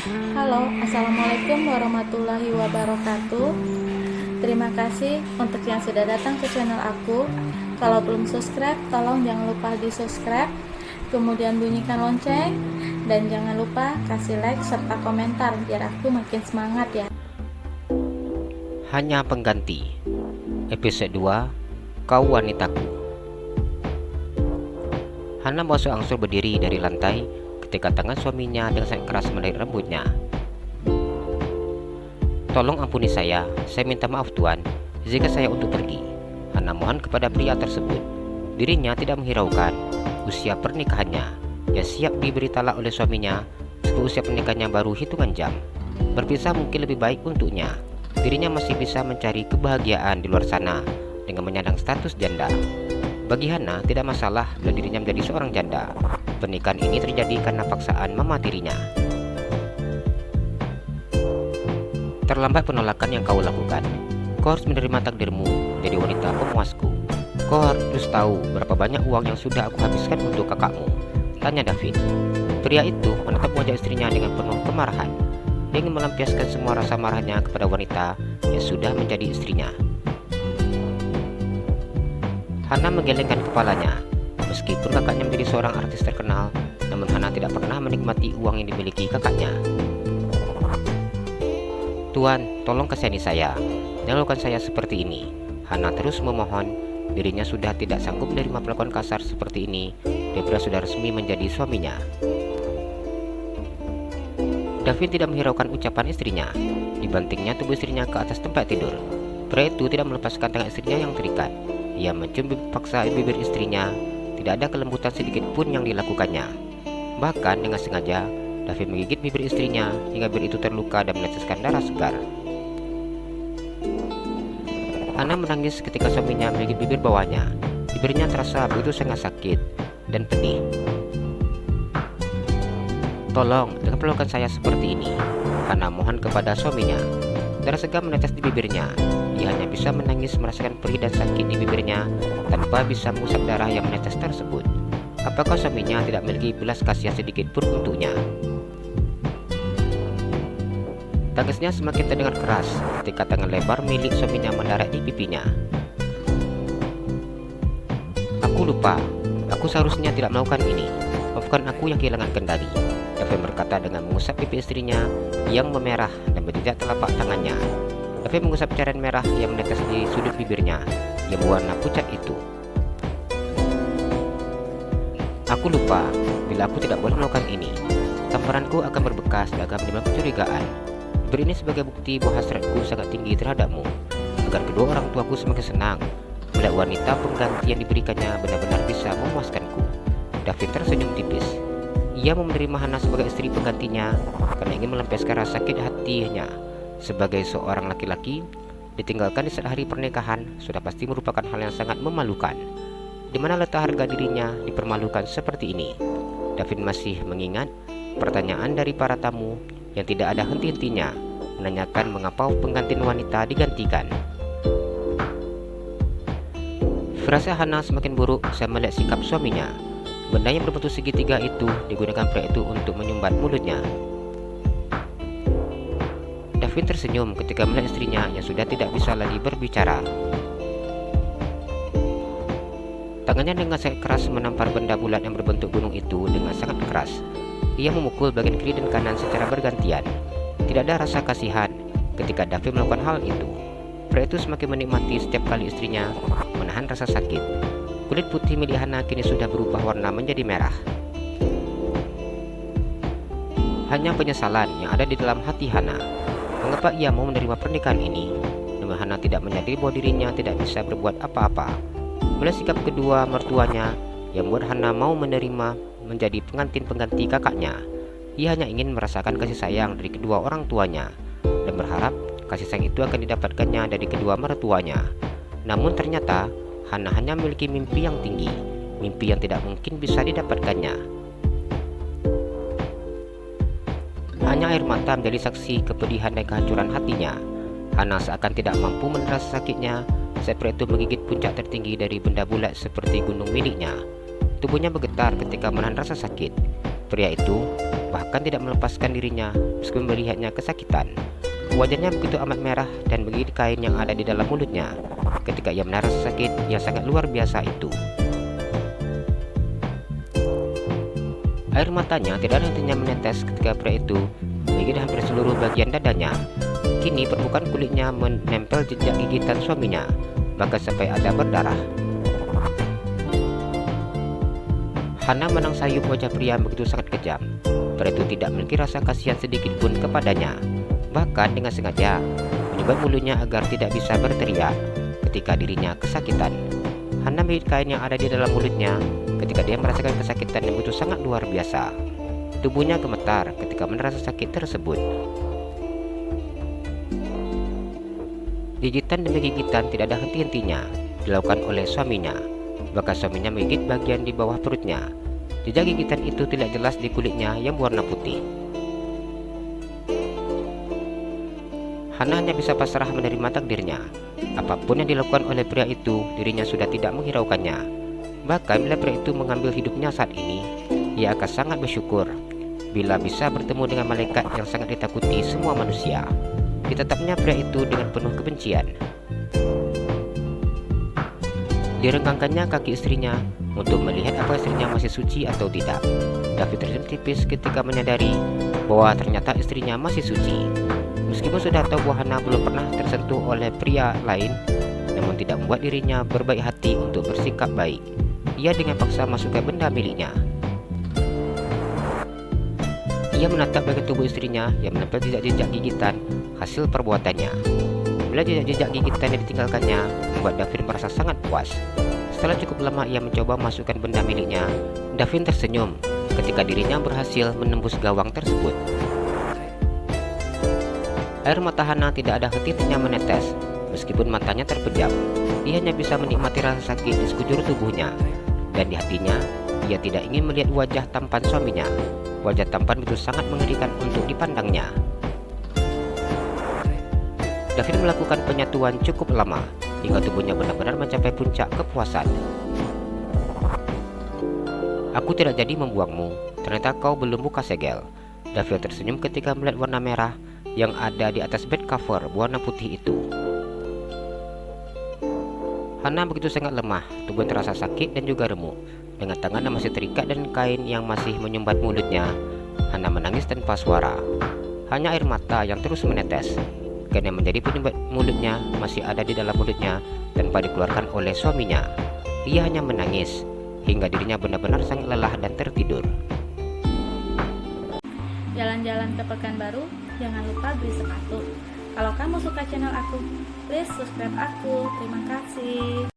Halo, Assalamualaikum warahmatullahi wabarakatuh. Terima kasih untuk yang sudah datang ke channel aku. Kalau belum subscribe, tolong jangan lupa di subscribe, kemudian bunyikan lonceng, dan jangan lupa kasih like serta komentar biar aku makin semangat ya. Hanya Pengganti Episode 2 Kau Wanitaku. Hana berangsur berdiri dari lantai ketika tangan suaminya dengan sangat keras menarik rambutnya. "Tolong ampuni saya minta maaf Tuan, izinkan saya untuk pergi." Hana mohon kepada pria tersebut. Dirinya tidak menghiraukan usia pernikahannya. Ia siap diberi talak oleh suaminya sebab usia pernikahannya baru hitungan jam. Berpisah mungkin lebih baik untuknya. Dirinya masih bisa mencari kebahagiaan di luar sana dengan menyandang status janda. Bagi Hana tidak masalah bila dirinya menjadi seorang janda. Pernikahan ini terjadi karena paksaan mama tirinya. "Terlambat penolakan yang kau lakukan. Kau harus menerima takdirmu jadi wanita pemuasku. Kau harus tahu berapa banyak uang yang sudah aku habiskan untuk kakakmu," tanya David. Pria itu menatap wajah istrinya dengan penuh kemarahan. Dia ingin melampiaskan semua rasa marahnya kepada wanita yang sudah menjadi istrinya. Hana menggelengkan kepalanya. Meskipun kakaknya menjadi seorang artis terkenal, namun Hana tidak pernah menikmati uang yang dimiliki kakaknya. "Tuan, tolong kasihani saya. Jangan lakukan saya seperti ini." Hana terus memohon. Dirinya sudah tidak sanggup menerima perlakuan kasar seperti ini. Debra sudah resmi menjadi suaminya. David tidak menghiraukan ucapan istrinya. Dibantingnya tubuh istrinya ke atas tempat tidur. Pria itu tidak melepaskan tangan istrinya yang terikat. Ia mencium paksa bibir istrinya. Tidak ada kelembutan sedikit pun yang dilakukannya. Bahkan dengan sengaja, David menggigit bibir istrinya hingga bibir itu terluka dan meneteskan darah segar. Hana menangis ketika suaminya menggigit bibir bawahnya. Bibirnya terasa begitu sangat sakit dan pedih. "Tolong, jangan perlakukan saya seperti ini," Hana mohon kepada suaminya. Darah segar menetes di bibirnya. Ia hanya bisa menangis merasakan perih dan sakit di bibirnya tanpa bisa mengusap darah yang menetes tersebut. Apakah suaminya tidak memiliki belas kasihan sedikit pun untuknya? Tangisnya semakin terdengar keras ketika tangan lebar milik suaminya mendarat di pipinya. "Aku lupa, aku seharusnya tidak melakukan ini. Maafkan aku yang kehilangan kendali," David berkata dengan mengusap pipi istrinya yang memerah dan menjejak telapak tangannya. David mengusap cairan merah yang menetes di sudut bibirnya yang berwarna pucat itu. "Aku lupa bila aku tidak boleh melakukan ini. Tamparanku akan berbekas dan akan menimbulkan kecurigaan. Beri ini sebagai bukti bahwa hasratku sangat tinggi terhadapmu, agar kedua orang tuaku semakin senang melihat wanita pengganti yang diberikannya benar-benar bisa memuaskanku." David tersenyum tipis. Ia mau menerima Hana sebagai istri penggantinya karena ingin melampiaskan rasa sakit hatinya. Sebagai seorang laki-laki, ditinggalkan di saat hari pernikahan sudah pasti merupakan hal yang sangat memalukan. Di mana letak harga dirinya dipermalukan seperti ini? David masih mengingat pertanyaan dari para tamu yang tidak ada henti-hentinya menanyakan mengapa pengganti wanita digantikan. Firasat Hana semakin buruk saat melihat sikap suaminya. Benda yang berbentuk segitiga itu digunakan pria itu untuk menyumbat mulutnya. David tersenyum ketika melihat istrinya yang sudah tidak bisa lagi berbicara. Tangannya dengan sangat keras menampar benda bulat yang berbentuk gunung itu dengan sangat keras. Ia memukul bagian kiri dan kanan secara bergantian. Tidak ada rasa kasihan ketika David melakukan hal itu. Pria itu semakin menikmati setiap kali istrinya menahan rasa sakit. Kulit putih milik Hana kini sudah berubah warna menjadi merah. Hanya penyesalan yang ada di dalam hati Hana. Mengapa ia mau menerima pernikahan ini? Namun Hana tidak menyadari bahwa dirinya tidak bisa berbuat apa-apa. Melihat sikap kedua mertuanya yang membuat Hana mau menerima menjadi pengantin pengganti kakaknya. Ia hanya ingin merasakan kasih sayang dari kedua orang tuanya dan berharap kasih sayang itu akan didapatkannya dari kedua mertuanya. Namun ternyata Hana hanya memiliki mimpi yang tinggi, mimpi yang tidak mungkin bisa didapatkannya. Hanya air mata menjadi saksi kepedihan dan kehancuran hatinya. Hana seakan tidak mampu menelan sakitnya saat pria itu menggigit puncak tertinggi dari benda bulat seperti gunung miliknya. Tubuhnya bergetar ketika menahan rasa sakit. Pria itu bahkan tidak melepaskan dirinya meskipun melihatnya kesakitan. Wajahnya begitu amat merah dan menggigit kain yang ada di dalam mulutnya ketika ia menahan rasa sakit yang sangat luar biasa itu. Air matanya tidak ada hentinya menetes ketika pria itu menggigit hampir seluruh bagian dadanya. Kini permukaan kulitnya menempel jejak gigitan suaminya, bahkan sampai ada berdarah. Hana menang sayup wajah pria begitu sangat kejam. Pria itu tidak memiliki rasa kasihan sedikit pun kepadanya, bahkan dengan sengaja menyumbat mulutnya agar tidak bisa berteriak ketika dirinya kesakitan. Hana menggigit kain yang ada di dalam mulutnya ketika dia merasakan kesakitan yang begitu sangat luar biasa. Tubuhnya gemetar ketika merasa sakit tersebut. Gigitan demi gigitan tidak ada henti-hentinya dilakukan oleh suaminya. Bahkan suaminya menggigit bagian di bawah perutnya. Jejak gigitan itu tidak jelas di kulitnya yang berwarna putih. Hana hanya bisa pasrah menerima takdirnya. Apapun yang dilakukan oleh pria itu, dirinya sudah tidak menghiraukannya. Bahkan bila pria itu mengambil hidupnya saat ini, ia akan sangat bersyukur bila bisa bertemu dengan malaikat yang sangat ditakuti semua manusia. Ditatapnya pria itu dengan penuh kebencian. Direnggangkannya kaki istrinya untuk melihat apa istrinya masih suci atau tidak. David tersenyum tipis ketika menyadari bahwa ternyata istrinya masih suci. Meskipun sudah tahu bahwa Hana belum pernah tersentuh oleh pria lain, namun tidak membuat dirinya berbaik hati untuk bersikap baik. Ia dengan paksa masukkan benda miliknya. Ia menatap bagian tubuh istrinya yang menempel jejak-jejak gigitan hasil perbuatannya. Bila jejak-jejak gigitan yang ditinggalkannya membuat Davin merasa sangat puas. Setelah cukup lama ia mencoba masukkan benda miliknya, Davin tersenyum ketika dirinya berhasil menembus gawang tersebut. Air mata Hana tidak ada henti-hentinya menetes. Meskipun matanya terpejam, ia hanya bisa menikmati rasa sakit di sekujur tubuhnya. Dan di hatinya, ia tidak ingin melihat wajah tampan suaminya. Wajah tampan itu sangat mengerikan untuk dipandangnya. David melakukan penyatuan cukup lama hingga tubuhnya benar-benar mencapai puncak kepuasan. Aku tidak jadi membuangmu, ternyata kau belum buka segel. David tersenyum ketika melihat warna merah yang ada di atas bed cover berwarna putih itu. Hana begitu sangat lemah, tubuh terasa sakit dan juga remuk. Dengan tangan yang masih terikat dan kain yang masih menyumbat mulutnya, Hana menangis tanpa suara. Hanya air mata yang terus menetes. Kain yang menjadi penyumbat mulutnya masih ada di dalam mulutnya tanpa dikeluarkan oleh suaminya. Ia hanya menangis hingga dirinya benar-benar sangat lelah dan tertidur. Jalan-jalan ke Pekanbaru, jangan lupa beli sepatu. Kalau kamu suka channel aku, please subscribe aku. Terima kasih.